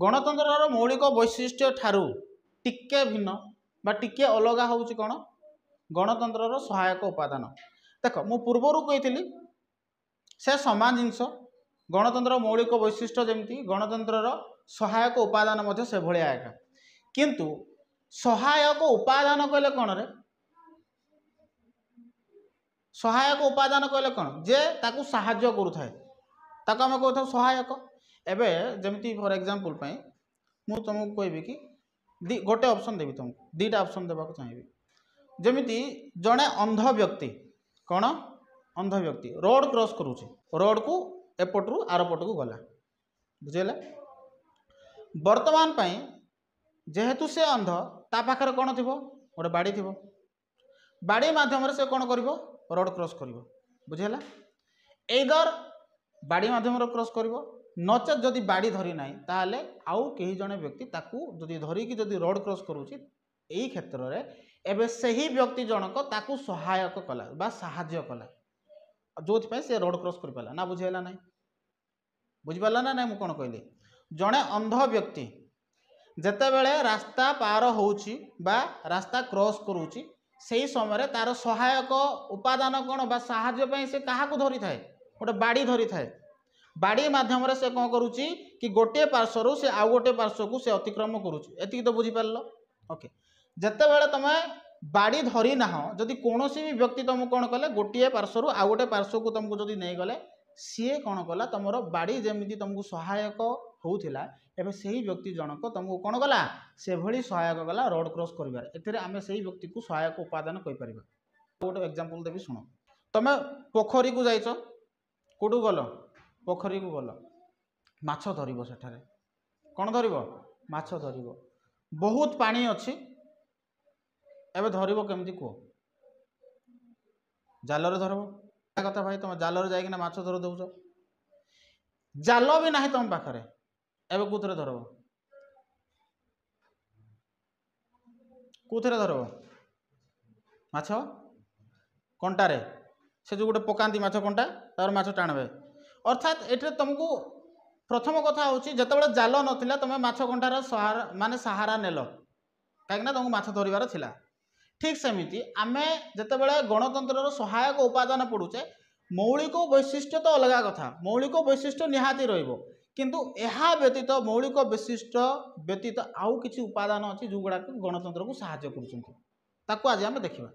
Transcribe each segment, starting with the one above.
गणतंत्र मौलिक वैशिष्ट्य ठारू टिके भिन्न बा टिके अलग होउची कोन गणतंत्र सहायक उपादान। देख मु पूर्वर कही से समान जिनस गणतंत्र मौलिक वैशिष्ट्य जमी गणतंत्र सहायक उपादान से भाया एका किंतु सहायक उपादान कहले कौन रे सहायक उपादान कहले कौन जे ताकू साहाय्य करूथाए ताकू आम कहता सहायक। एबे जमती फॉर एग्जांपल पई मु तुमको कहबी कि गोटे ऑप्शन देबी तुमको दीटा ऑप्शन देबा को चाहिए जमिति जड़े अंध व्यक्ति कौन अंध व्यक्ति रोड क्रॉस करूचे रोड को एपटू आर पट को गला बुझेला वर्तमान पई जेहेतु से अंध ता पाखरे कौन थी गोटे बाड़ी थी बाड़ी माध्यम से कौन कर रोड क्रॉस कर बुझेला एदर बाड़ी माध्यम क्रॉस कर नचेत जदि बाड़ी धरी ना ताहले आउ कई जने व्यक्ति ताकू जदि धरिकी जदि रोड क्रॉस करूची एई क्षेत्र रे एबे सही व्यक्ति जनक ताकू सहायक कला बा साहाय्य कला जो से रोड क्रॉस कर पाला ना बुझेला ना बुझिपाला ना मु कौन कहली जड़े अंध व्यक्ति जेतेबेले रास्ता पार होउची बा रास्ता क्रॉस करूची सही समय तार सहायक उपादान कौन बा साहाय्य से क्या धरी थाए गोटे बाड़ी धरी थाए बाड़ी माध्यम से कौन करुच्ची कि गोटे पार्श्वर से आउ गोटे पार्श्व को से अतिक्रम करुच्ची एति तो बुझीपार ओके जितेबाला तुम बाड़ी धरी ना जदि कौन भी व्यक्ति तुमको कौन कले गोटे पार्श्वर आउ गोटे पार्श्व को तुमको जदि नहीं गले सी कौन कला तुम बाड़ी जमी तुमको सहायक होउथिला एबे सही व्यक्ति जनक तुमको कौन कला से भली सहायक कला रोड क्रॉस करिवार एथिरे आमे सही व्यक्ति को सहायक उपादान कहि परिबा। गोटे एग्जांपल देबी सुनो तुम पोखरी को जाइछ कोडू गल पोखरी को गल माछ धरिबो सेठारे कौन धरिबो माछ धरिबो बहुत पानी अछि एबे धरिबो केमती को जालरे धरबो कथा भाई तुम जालरे जाइकिना माछ धर दउछ जाल भी ना तुम पाखरे एबे कुथरे धरबो कुथरे धरबो माछ कंटारे से जो गोटे पकांती माछ कंटा तार माछ टाणबे अर्थात एटे तुमको प्रथम कथा होची जतबेले जाल नथिला तुम माछ कंटार सहारा माने सहारा नेलो काहेकना तुमको माछ धरिबार थिला ठीक सेमिति आमे जतबेले गणतंत्र सहायक उपादान पड़ुचे मौलिक वैशिष्ट्य तो अलग कथा मौलिक वैशिष्ट्य निहाती रहिबो किंतु एहा व्यतीत मौलिक वैशिष्ट्य व्यतीत आउ किछि उपादान अछि जो गुडा गणतंत्र को सहाय्य करूछंती ताको आज आमे देखिबा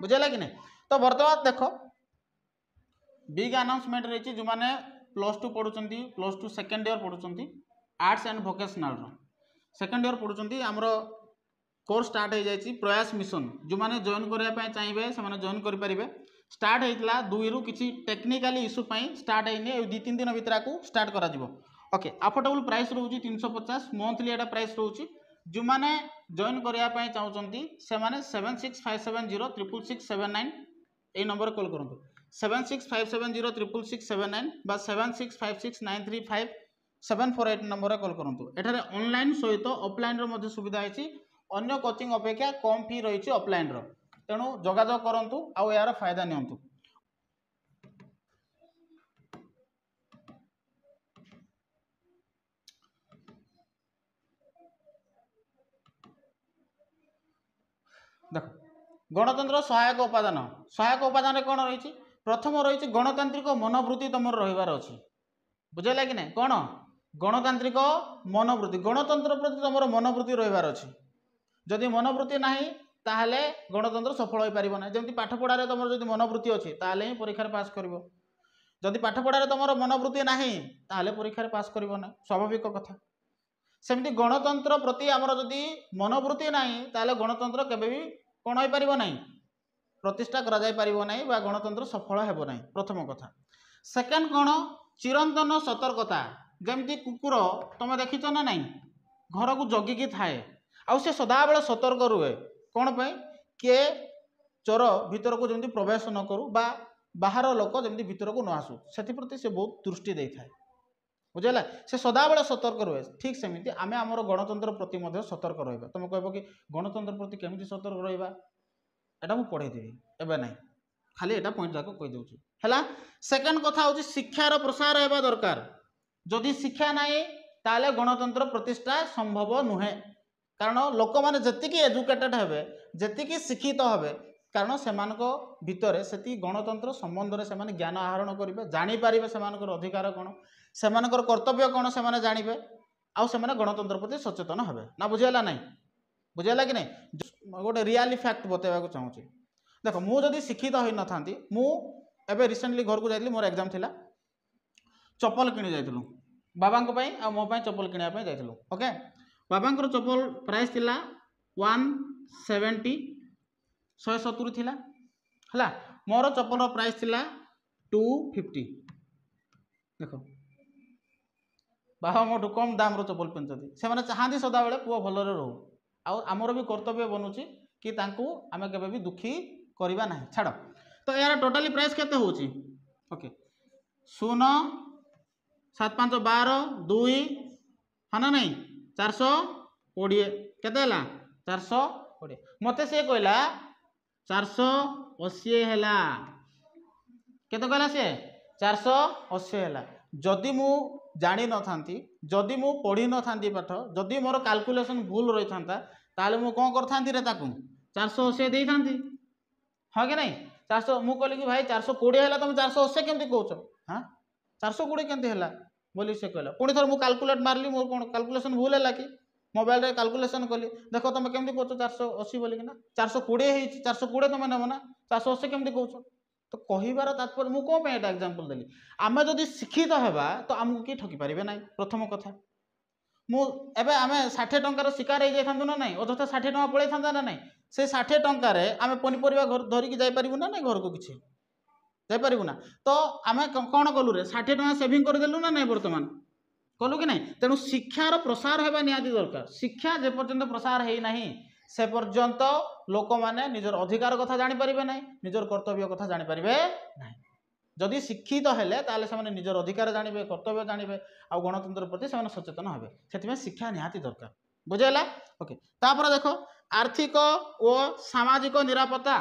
बुझेला कि नहीं। तो वर्तमान देख बिग अनाउंसमेंट रही जो मैंने +2 पढ़ुंट +2 सेकेंड ईयर पढ़ुंट arts and vocational second year पढ़ुंट आमर कोर्स स्टार्ट हो जाए प्रयास मिशन जो मैंने जॉइन करने चाहिए से जॉइन करेंगे स्टार्ट होता 2 रु किसी टेक्निकल इश्यू स्टार्ट है 2-3 दिन भर को स्टार्ट करा ओके अफोर्डेबल प्राइस रोचे 350 मंथली एटा प्राइस रोचे जो मैंने जॉइन करने चाहते से 7657066679 ये नंबर कॉल करूँ 7657066679 बा 7656935748 नंबर कॉल करूँ। एठारे ऑनलाइन सहित ऑफलाइन सुविधा है अन्य कोचिंग अपेक्षा कम फी रही ऑफलाइन तेणु जोगाजोग करूँ आउ यार फायदा नियंतु। देख गणतंत्र सहायक उपादान कौन रही प्रथम रही गणतांत्रिक मनोवृत्ति तुम रहीबार अच्छी बुझेगा कि नहीं कौन गणतांत्रिक मनोवृत्ति गणतंत्र प्रति तुम मनोवृत्ति रहीबार अच्छी जदि मनोवृत्ति नहीं ताहले गणतंत्र सफल हो पार ना जमी पाठ पढ़ारे तुम जो मनोवृत्ति अच्छी ताहले ही परीक्षा पास कर जदि पाठ पढ़ारे तुम मनोवृत्ति नहीं ताहले परीक्षा पास कर ना स्वाभाविक कथा सेमती गणतंत्र प्रति आमर जदि मनोवृत्ति नहीं ताहले गणतंत्र केबे भी कौन हो पार ना प्रतिष्ठा करा जाय पारिबो नहीं बा गणतंत्र सफल हेबो नहीं प्रथम कथा। सेकेंड कौन चिरंतन सतर्कता जमती कुकुर तुम देखिच ना नहीं घर को जगिकी थाए आउ से सदाबेले सतर्क रुहे कौन पे किए चोर भीतर को जमी प्रवेश न करू बा बाहर लोक जमी भीतर को न आसू से प्रति से बहुत दृष्टि दे था बुझेगा से सदाबेले सतर्क रुहे ठीक सेमती आमे आमर गणतंत्र प्रति सतर्क रहा तुम कह कि गणतंत्र प्रति केमी सतर्क रहा एटा मु पढ़ेदेवी एवं ना खाली एटा पॉइंट जाक कहीदे है। सेकेंड कथा हूँ शिक्षार प्रसार होगा दरकार जदि शिक्षा ना ताले गणतंत्र प्रतिष्ठा संभव नुहे कारण लोक मैंने जी एजुकेटेड हेबे जी शिक्षित हेबे कारण से भितर से गणतंत्र संबंध में से ज्ञान आहरण करेंगे जानीपर से अधिकार कौन से कर्तव्य कौन से जानवे आउ से गणतंत्र प्रति सचेतन हेबे ना बुझेगा ना बुझेगा कि नहीं गोटे रियली फैक्ट बतवाक चाहूँगी देख मुझे शिक्षित हो न था मुझे रिसेंटली घर को जाइली मोर एग्जाम थिला चप्पल किणी जाइलु बाबा आ मो चप्पल किणापी जाइलु ओके बाबा चप्पल प्राइस थिला 170 170 थिला हला मोर चप्पल प्राइस थिला 250 देख बाबा मोठू कम दाम रो चप्पल पिंधुଛନ୍ତି से चाहती सदाबले पुओ भलरे रहू आमर भी कर्तव्य बनूची कि आम के दुखी करवा ना छाड़ तो यार टोटाली प्राइस केते होची ओके 0 7 5 12 2 हाँ ना नहीं 420 केते हला 420 मते से कहला 480 हैला केते कहला से 480 हैला जदि मु जानी न थांती जदि मु पढ़ी न थांती पाठ जदि मोर कैलकुलेशन भूल रही था ताले मु कौन कर थांती रे ताकू 480 दे थांती हाँ कि नहीं 400 मु कहली कि भाई 420 है तुम 480 केमती कौच हाँ 420 केमती है बोली से कहला पुणी थर मु कैलकुलेट मारली मोर कौन कैलकुलेशन भूल है कि मोबाइल रे कैलकुलेशन कली देख तुम केमती कौच 480 बोली कि ना 420 420 तुम नब ना 480 केमती कौच तो कहबार तात्पर्य मु कौन एटा एग्जांपल देली आमे जदि शिक्षित हेबा तो आमको किए ठकी पारिबे ना प्रथम कथा मु एबे आमे 60 टंकार शिकार हो जाइथांतु ना नहीं अଯଥା 60 टंका पळै थांता ना नहीं से 60 टंकार आमे पनिपरिबा घर धरिकी जाई परिबु ना नहीं घर को किछि जाई परिबु ना तो आमे कोन कलु रे 60 टंका सेविंग कर देलु ना नहीं वर्तमान कलु कि नहीं तेणु शिक्षार प्रसार हेबा नियादी दरकार शिक्षा जे पर्यंत प्रसार हेई नाही से पर्यंत लोक माने निजर अधिकार कथा जानि परिबे नाही निजर कर्तव्य कथा जानि परिबे नाही जदि शिक्षित हेले ताले से निजर अधिकार जानवे कर्तव्य जानवे आ गणतंत्र प्रति से सचेतन हेबे से शिक्षा निहाती दरकार बुझेला ओके तापर देख आर्थिक और सामाजिक निरापत्ता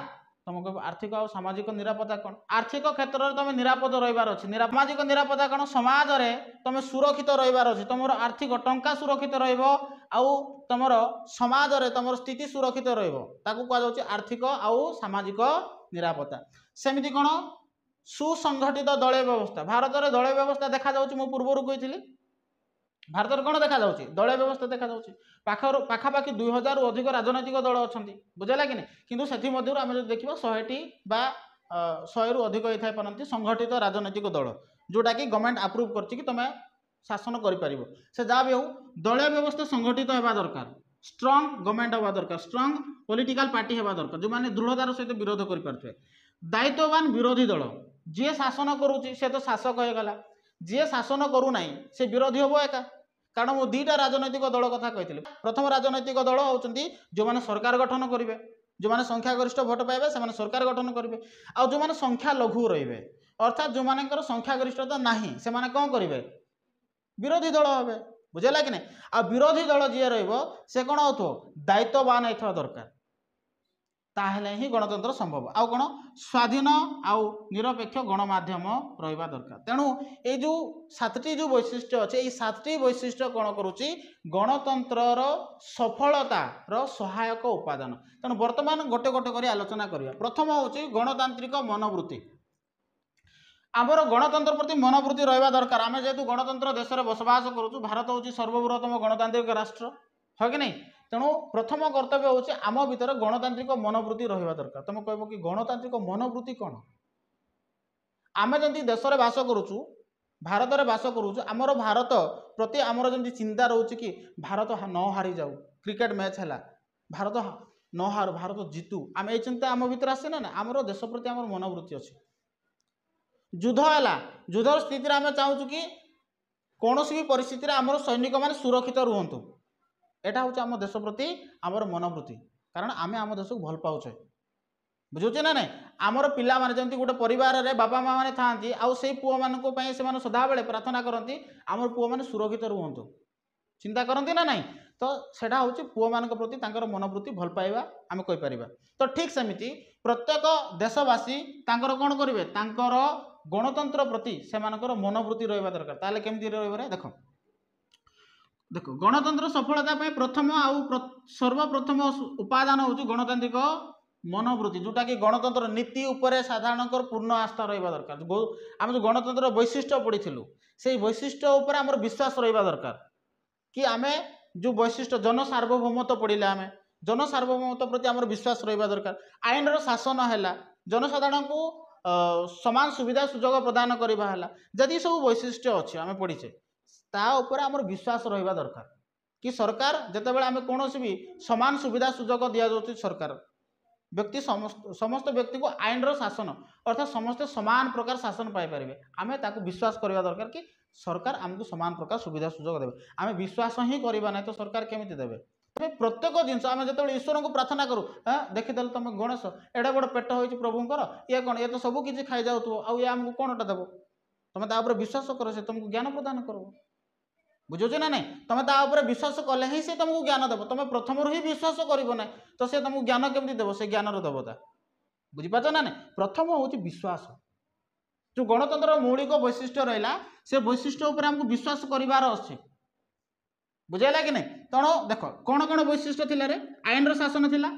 तुमको आर्थिक और सामाजिक निरापत्ता कौन आर्थिक क्षेत्र में तुम निरापद रहीबार अच्छी सामाजिक निरापत्ता कौन समाज रे तुम सुरक्षित रहीबार अच्छी तुम आर्थिक टंका सुरक्षित रहिबो आउ तुम समाज रे तुम स्थिति सुरक्षित रहिबो ताकू कह जाउची आर्थिक आउ सामाजिक निरापत्ता सेमिति कौन सुसंगठित दलीय व्यवस्था भारत में दलीय व्यवस्था देखा जाउची मु पूर्व कही भारत में कौन देखा जाउची दलीय व्यवस्था देखा जाउची पाखापाखि 2000 रु अधिक राजनैतिक दल अछंती बुझेला कि नहीं किंतु सेथि मध्यरु आमे जदि देखिबा 100टी बा 100 रु अधिक होइथाय पारंती संगठित राजनैतिक दल जोटा कि गवर्नमेंट अप्रूव करछि कि तमे शासन करि परिबो से जा भी हो दलीय व्यवस्था संगठित हेबा दरकार स्ट्रांग गवर्नमेंट हेबा दरकार स्ट्रांग पॉलिटिकल पार्टी हेबा दरकार जो माने दृढ़तार सहित विरोध करि पारथै दायित्ववान विरोधी दल जी शासन करुच्ची से तो शासक हो गला जी शासन करू ना से विरोधी हम एका कारण मु दुईटा राजनैतिक दल कथा कही प्रथम राजनैतिक दल होती जो मैंने सरकार गठन करेंगे जो मैंने संख्यागरिष्ठ भोट पाइबे से सरकार गठन करेंगे आ जो मैंने संख्या लघु रे अर्थात जो मान संख्यागरिष्ठता नहीं से कौन करेंगे विरोधी दल हे बुझेगा कि नहीं आ विरोधी दल जी रे कौन हो दायित्ववान होता दरकार ताहले ही गणतंत्र संभव आउ कौन स्वाधीन आउ निरपेक्ष गणमाध्यम रहिबा दरकार तेणु ये जो 7टी जो वैशिष्ट्य अच्छे ये 7टी वैशिष्ट्य कौन करुच्ची गणतंत्र सफलतार सहायक उपादान तेणु वर्तमान गोटे गोटे कर आलोचना करिया प्रथम होची गणतांत्रिक मनोवृत्ति आमर गणतंत्र प्रति मनोवृत्ति रहिबा दरकार आमे जेतु गणतंत्र देश में बसवास करूँ भारत होची सर्वबृहत्तम गणतांत्रिक राष्ट्र है कि नहीं तेणु प्रथम कर्तव्य होची आम भीतर गणतांत्रिक मनोवृत्ति रहिबा दरकार तुम कहबो कि गणतांत्रिक मनोवृत्ति कौन आमे जंती देश में बास करूँ भारत में बास करूँ आमर भारत प्रति आमर जंती चिंता रोचे कि भारत न हारी जाऊ क्रिकेट मैच है भारत न हारू भारत जीतू आम ये चिंता आम भीतर आसे ना आमर देश प्रति आमर मनोवृत्ति अच्छी युद्ध है युद्धर स्थिति आम चाहूँ कि कौन भी परिस्थिति आमर सैनिक मैंने सुरक्षित रुहतु एटा हूँ आम देश प्रति आमर मनोवृत्ति कारण आमे आम देश को भल पाउछे बुझुचे ना नहीं आमर पिला माने जंती गोटे परिवार रे बापा माँ माने थांती आउ से पुओ मानको पई से माने सदा बेले प्रार्थना करती आमर पुओ माने सुरक्षित रुहतु चिंता करती ना नहीं तो सेटा हूँ पुओ मानक प्रति तांकर मनोवृत्ति भल पाइबा आमे कहि परिबा तो ठीक सेमिति प्रत्येक देशवासी तांकर कोन करिवे तांकर गणतंत्र प्रति से मानकर मनोवृत्ति रहिबा दरकार ताले केमति रहिबा रे देखो देख गणतंत्र सफलता प्रथम सर्वप्रथम उपादान हूँ गणतांत्रिक मनोवृत्ति जोटा कि गणतंत्र नीति उपर साधारण पूर्ण आस्था रहा दरकार आम जो गणतंत्र वैशिष्ट्य पढ़ी से वैशिष्ट्य उपर आम विश्वास रहा दरकार कि आम जो वैशिष्ट्य जनसार्वभौमत्व पढ़ले आम जनसार्वभौमत्व प्रति आम विश्वास रहा दरकार आईन शासन है जनसाधारण को समान सुविधा सुजोग प्रदान करवा है जदि सब वैशिष्ट्य अच्छे आम पढ़ीचे ता उपर आमर विश्वास रहा दरकार कि सरकार जितेबाला आम कौन भी समान सुविधा सुजोग दि जाऊँगी सरकार व्यक्ति समस्त व्यक्ति को आईन शासन अर्थात समस्ते समान प्रकार शासन पाइपर आम ताकू विश्वास करवा दरकार कि सरकार आमको समान प्रकार सुविधा सुजोग देवे आम विश्वास ही करवा ना तो सरकार केमी देवे प्रत्येक जिनस आम जो ईश्वर को प्रार्थना करूँ देखीदे तुम गणेश एडे बड़ पेट हो प्रभुंर ये कौन ये तो सब किसी खाई जाऊ आउ आमको कौनटा देव तुम तापर विश्वास कर से तुमको ज्ञान प्रदान कर बुझे ना नहीं तुम तापर विश्वास कले ही से तुमको ज्ञान देव तुम प्रथम ही विश्वास करना तो से तुमको ज्ञान केमती देव से ज्ञान देवता बुझीपार ना नहीं प्रथम हूँ विश्वास जो गणतंत्र मौलिक वैशिष्ट्य रहा से वैशिष्ट्य उपर आमको विश्वास करार अच्छे बुझेगा कि नहीं तेणु देख कौन कौन वैशिष्ट्य थिला रे आईन शासन थिला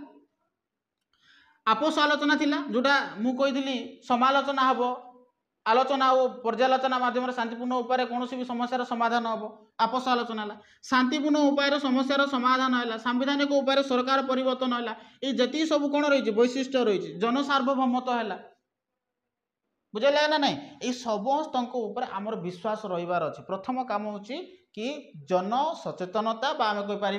आपोष आलोचना थिला जोटा मु कही समालोचना हम आलोचना और पर्यालोचना माध्यम शांतिपूर्ण उपाय कौन भी समस्यार समाधान हम आपोष आलोचना है शांतिपूर्ण उपाय समस्यार समाधान है संवैधानिक उपाय सरकार परिवर्तन है ये जी सब कौन रही वैशिष्ट्य रही जनसार्वभौमत्व है बुझेगा ना नहीं ये समस्त आमर विश्वास रही प्रथम काम हूँ कि जन सचेतनता आम कहीपर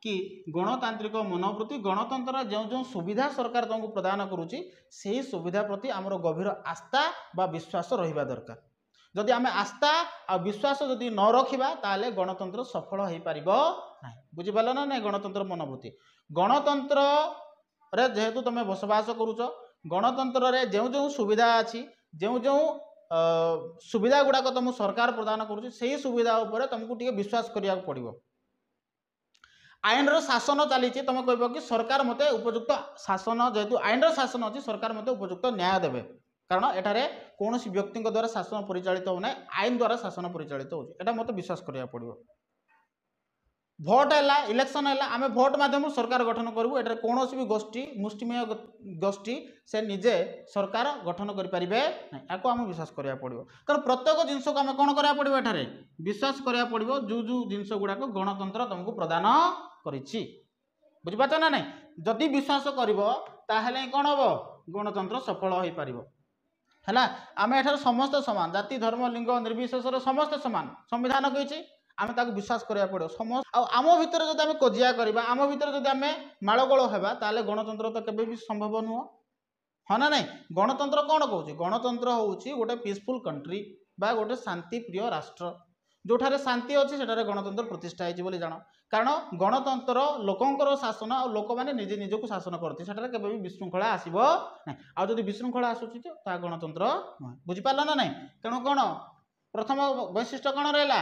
कि गणतांत्रिक मनोवृत्ति गणतंत्र जो जो सुविधा सरकार तुमको प्रदान करुच्ची से सुविधा प्रति आमर गभीर आस्था बा विश्वास रहा दरकार जदि आम आस्था आ विश्वास जदि न रखा ताले गणतंत्र सफल हो पार ना बुझीपार ना नहीं गणतंत्र मनोवृत्ति गणतंत्र रे जेहेतु तुम बसवास करुच गणतंत्र रे जो जो सुविधा अच्छी जो जो सुविधा गुड़ाक तुम सरकार प्रदान करुच्ची से सुविधा उपर तुमको टे विश्वास करिया पड़ो आईन शासन चली तुम कह कि सरकार मत उपयुक्त शासन जेहेतु आईन शासन अच्छी सरकार मत उपयुक्त न्याय देवे कारण एठारे कौन व्यक्ति द्वारा शासन परिचालित होना आईन द्वारा शासन परिचालित होता मत विश्वास करिया पड़ो भोट है इलेक्शन है आम भोट माध्यम सरकार गठन करूँ एटार कौन भी गोष्ठी मुष्टिमेय गोष्ठी से निजे सरकार गठन करें ना आम विश्वास करा पड़ो कारण प्रत्येक जिनस को आम कौन करा पड़ो एठारे विश्वास करा पड़ो जो जो जिनस गुड़ाक गणतंत्र तुमको प्रदान करिछि बुझीपार ना नहीं जदि विश्वास कर कौन हम गणतंत्र सफल हो पार है आम एठार समस्त समान जाति धर्म लिंग निर्विशेष समस्त समान संविधान कही आम ताक विश्वास करा पड़ो समस्त आम भितर जब आम कजिया करवा आम भितर जब आम माड़गोल होगा ताले गणतंत्र तो केबे भी संभव नुह हाँ ना नहीं गणतंत्र कौन कौच गणतंत्र हूँ गोटे पीसफुल कंट्री बा गोटे शांति प्रिय राष्ट्र जोठारे शांति अच्छी सेठारे गणतंत्र प्रतिष्ठा होती जान कारण गणतंत्र लोकंर शासन और लोक मैंने निजे निजक शासन करते सेठारे केबे भी विशृंखला आसब ना आ जब विशृंखला आसूची तो गणतंत्र नुह बुझीपार ना नहीं तेणु कौन प्रथम वैशिष्ट्य कौन रहा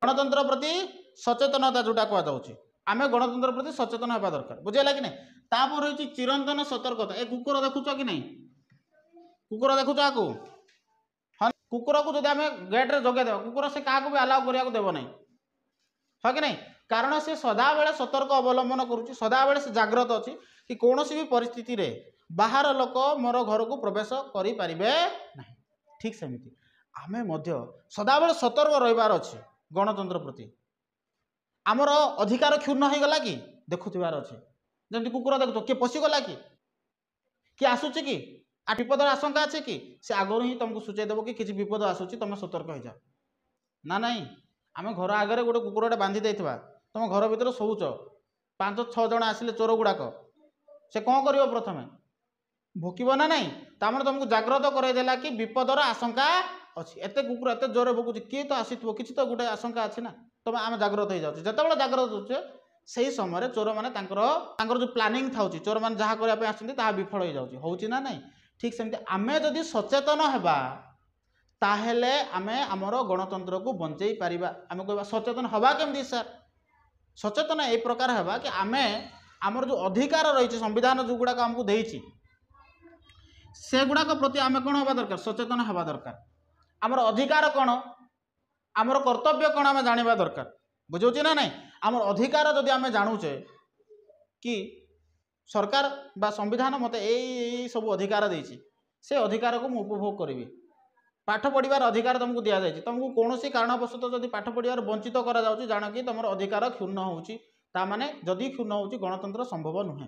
गणतंत्र प्रति सचेतनता जोटा कहुच्छे आम गणतंत्र प्रति सचेतन होगा दरकार बुझेगा कि नहीं तापर रही चिरंतन सतर्कता ए कुकुर देखुच कि नहीं कुकुर देखुच आपको हाँ कुकुर को जब आम गेट्रे जगेदेव कुकुर से क्या भी आलाउ करने देव ना हाँ कि नहीं कारण से सदाबले सतर्क अवलंबन करुच्ची सदाबले से जाग्रत अच्छी कि कौन भी परिस्थिति रे बाहर लोक मोर घर को प्रवेश करें ना ठीक सेमती आम सदाबले सतर्क रहीबार अच्छे गणतंत्र प्रति आमर अधिकार क्षुण्ण हो गला कि देखुवार अच्छे जमी कुकुर देखु किए पशिगला कि आसूची कि आ विपदर आशंका अच्छे कि से आगु ही तुमको सूचेदेव कि किसी विपद आसूची तुम सतर्क हो जाओ ना नहीं आम घर आगे गोटे कुकुरटे बांधि देता तुम घर भर शोच 5-6 जन आसिले चोर गुड़ाक से कौन कर प्रथम भोकब ना नहीं तामने तुमको जाग्रत करदेला कि विपदर आशंका अच्छी एत कुकुर एत जोर भोकुची किए तो आसीथो किसी तो गोटे आशंका अच्छी ना तुम आम जाग्रत हो जाऊँ जिते जाग्रत होचे से समय चोर मैंने जो प्लानिंग था चोर मैंने जहाँ करने आसता विफल हो जाऊँगी होची ना नहीं ठीक सेमती आम जदि सचेतन होगा ताहेले आमे आमर गणतंत्र को बंचई पारिबा आमे कहबा सचेतन हवा केमती सर सचेतन ए प्रकार हवा कि आमे आमर जो अधिकार रही संविधान जो गुड़ाक आमको देइछि से गुड़ाक प्रति आमे कौन हवा दरकार सचेतन हवा दरकार आमर अधिकार कौन आमर कर्तव्य कौन आम जाना दरकार बुझे ना नहीं आमर अधिकार जदि आम जानुचे कि सरकार बा संविधान मत यही सब अधिकार देछि से अधिकार को मुझे उपभोग करी पाठ पढ़ार अधिकार तुमको दि जाए तुमको कौन कारणवशत जब पाठ पढ़ार वंचित करा जान कि तुम अधिकार क्षुण्ण होने जदि क्षुण्ण हो गणतंत्र संभव नुहे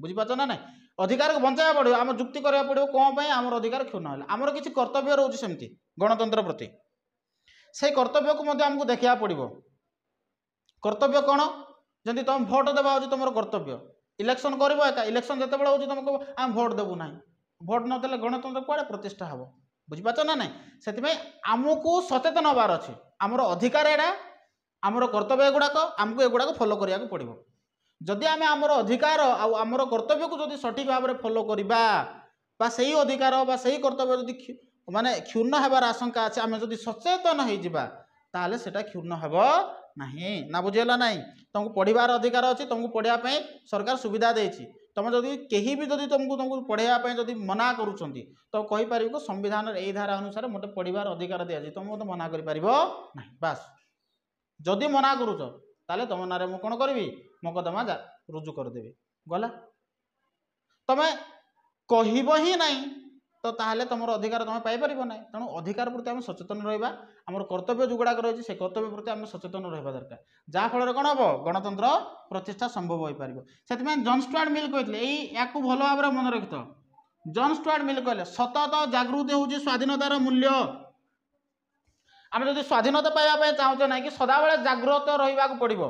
बुझीपार ना ना अधिकार को बचाया पड़ो आम जुक्ति करा पड़ो कौन आम अधिकार क्षुण्ण है आमर किसी कर्तव्य रोचे सेमती गणतंत्र प्रति से कर्तव्य को आमको देखा पड़ो कर्तव्य कौन जदि तुम भोट देवा हो तुम कर्तव्य इलेक्शन कर इलेक्शन जिते बड़े तुमको आम भोट देवु ना भोट नदेले गणतंत्र कुआड़े प्रतिष्ठा हम बुझीपार ना ना से आमको सचेतन हबार अच्छे आमर अधिकार एड़ा आमर कर्तव्य एगुड़ाक आमको एगुड़ाक फॉलो करिया को पड़ो जदि आम आमर अधिकार आमर कर्तव्य को जदि सठिक भाव में फॉलो करवा से अधिकार से कर्तव्य जदि माने क्षुण्ण होबार आशंका अच्छे आम जदि सचेतन होता सेटा क्षुण्ण हेब नहीं ना बुझेगा ना तुमको पढ़ार अधिकार अच्छी तुमको पढ़ाई सरकार सुविधा देती तुम जदि कहीं भी जदि तुमको पढ़ाई जदि मना करुँच तो कहीपर को संविधान यही धारा अनुसार मत पढ़ार अधिकार दिया तुम मत मना कर बास जदि मना करुच ताले तुम ना मुझे कौन करी मकदमा रुजु करदेवी गला तुम्हें कहब ही नहीं तो ताहले तुम अधिकार तुम पाइपर ना तेणु अधिकार प्रति आम सचेतन रहा आमर कर्तव्य जो गुड़ाक रही है कर्तव्य प्रति आम सचेतन रहा दरकार जहाँफल कौन हम गणतंत्र प्रतिष्ठा संभव हो पार से जॉन स्टुआर्ट मिल कहते या भल भाव मन रखिथ जॉन स्टुआर्ट मिल कहले सतत जागृति हूँ स्वाधीनतार मूल्य आम जो स्वाधीनता पाइबा चाहूँ ना कि सदाबले जागृत रहा पड़ो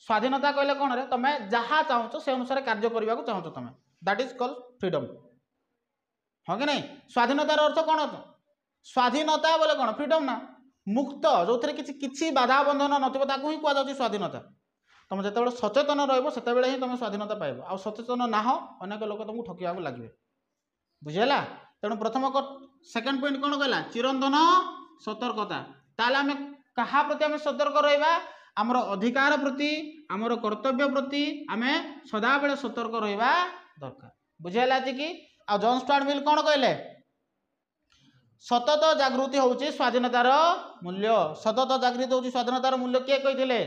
स्वाधीनता कहले कौन रे तुम जहाँ चाहूँ से अनुसार कार्य करने को चाहूँ तुम दैट इज कॉल्ड फ्रीडम हाँ कि नहीं स्वाधीनतार अर्थ कौन स्वाधीनता बोले कौन फ्रीडम ना मुक्त जो थे किसी बाधा बंधन नथिबो ताकू ही कहुच्छे स्वाधीनता तुम जो सचेतन रही ही तुम स्वाधीनता पाइब आ सचेतन ना अनेक लोक तुमको ठकिया लगे बुझेगा तेणु प्रथम सेकेंड पॉइंट कौन कहला चिरंतन सतर्कता ताले आम क्या प्रति आम सतर्क रहा आमर अधिकार प्रति आमर कर्तव्य प्रति आम सदाबले सतर्क रहा दरकार बुझेगा कि आ जॉन स्टुआर्ट मिल कौन कहले सतत जागृति हूँ स्वाधीनतार मूल्य सतत जागृति हूँ स्वाधीनतार मूल्य किए कही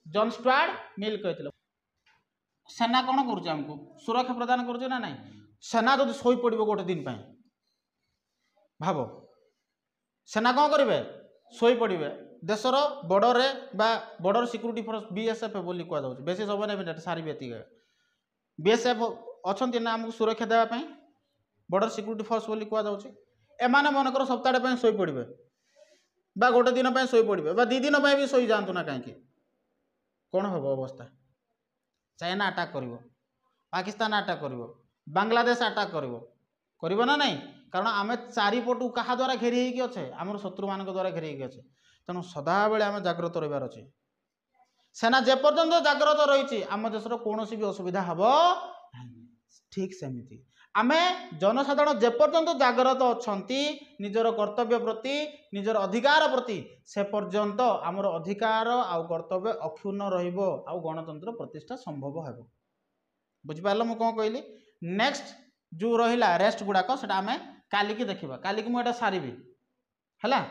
जॉन स्टुआर्ट मिल कही सेना कौन करुँको सुरक्षा प्रदान करुचे ना नहीं सेना जब शोई पड़ो गोटे दिन भाव सेना कौन करेंगे शोई पड़े देशर border border security force BSF बोली कहुच्छे बेसी सब सारी बीएसएफ अच्छा ना आमको सुरक्षा देवाई बॉर्डर सिक्यूरिटी फोर्स बोली कहुच्छे एमाने मनकर सप्ताह शोई पड़े गोटे दिन शोई पड़े 2 दिन भी शोई जातु ना कहीं कौन हम अवस्था चाइना अटैक कर पाकिस्तान अटैक कर बांग्लादेश अटैक कर ना नहीं कारण आम चारिपटू क्या द्वारा घेरी होगी अच्छे आम शत्रु मान द्वारा घेरी होगी अच्छे तेणु सदाबले आम जागृत रही अच्छे सेना जेपर्यंत जागृत रही आम देशर कौन भी असुविधा हम ठीक सेमती आम जनसाधारण जेपर्यंत जागृत अच्छा निजर कर्तव्य प्रति निजर अधिकार प्रति से पर्यंत आमर अधिकार आउ कर्तव्य अक्षुण्ण रहा गणतंत्र प्रतिष्ठा संभव है बुझिपार मुझे कौन कहली नेक्स्ट जो रहा रेस्ट गुड़ाक से आम कालिकी देखा कालिकी मुझे सारी है